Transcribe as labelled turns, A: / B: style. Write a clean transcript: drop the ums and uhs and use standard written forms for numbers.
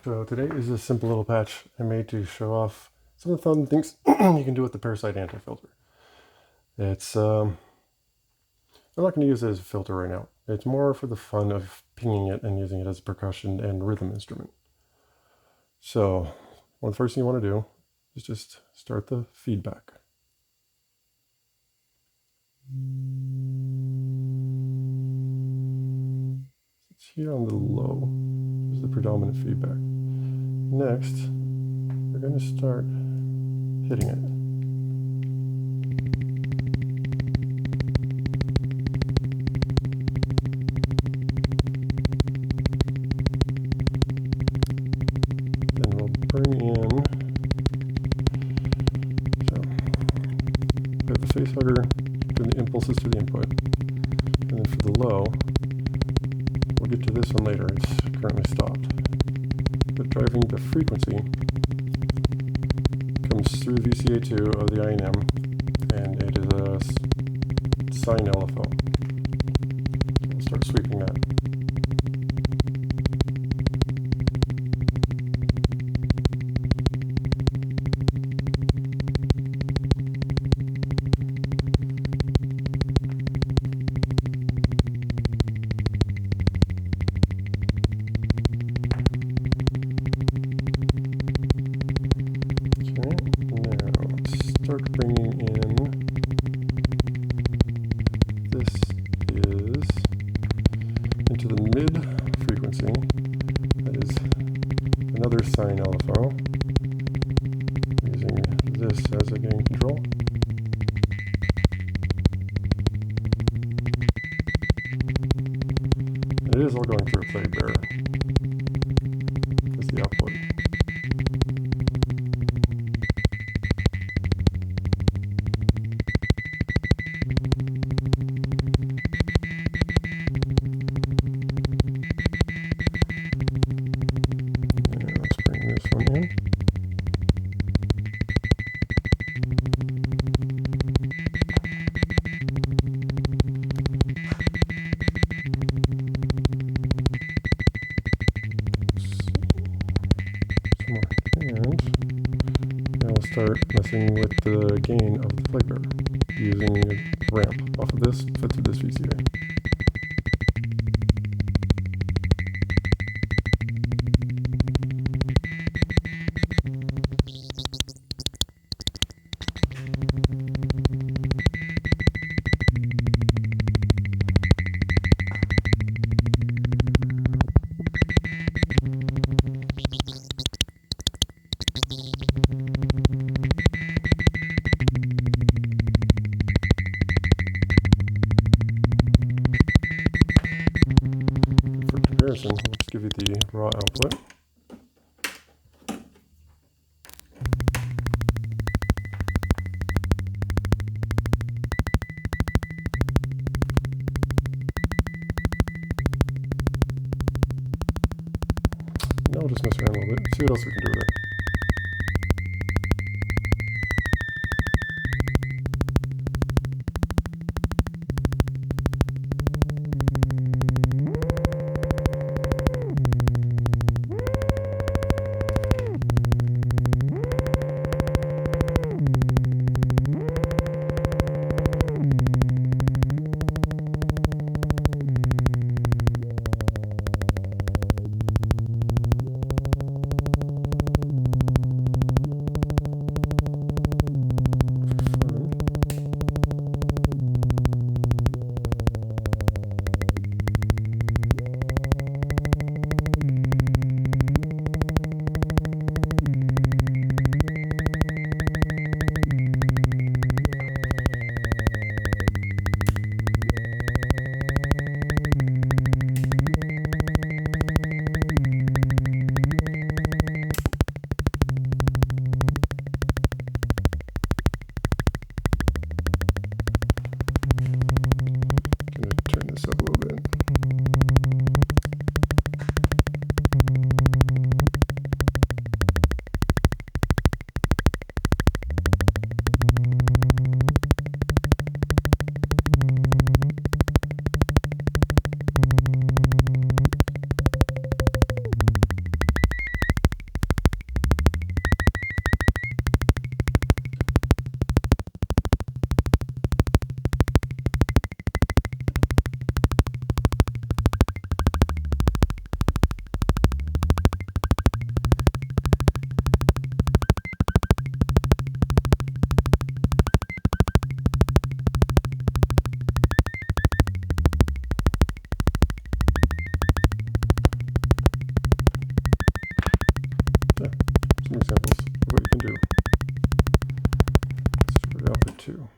A: So today is a simple little patch I made to show off some of the fun things you can do with the Parasite Antifilter. It's I'm not going to use it as a filter right now. It's more for the fun of pinging it and using it as a percussion and rhythm instrument. So one of the first thing you want to do is just start the feedback. It's here on the low. This is the predominant feedback. Next, we're going to start hitting it. Then we'll bring in, so we have the facehugger doing the impulses to the input. And then for the low, we'll get to this one later, it's currently stopped. But driving the frequency comes through VCA2 of the INM, and it is a sine LFO. So we'll start sweeping that. Start bringing in, this is into the mid frequency, that is another sine LFO, using this as a gain control. And it is all going through a plate bearer as the output. This one in. Some more. And now we'll start messing with the gain of the plate bearer using a ramp off of this, fed through this VCA. Comparison, I'll just give you the raw output. Now we'll just mess around a little bit, see what else we can do with it. 2.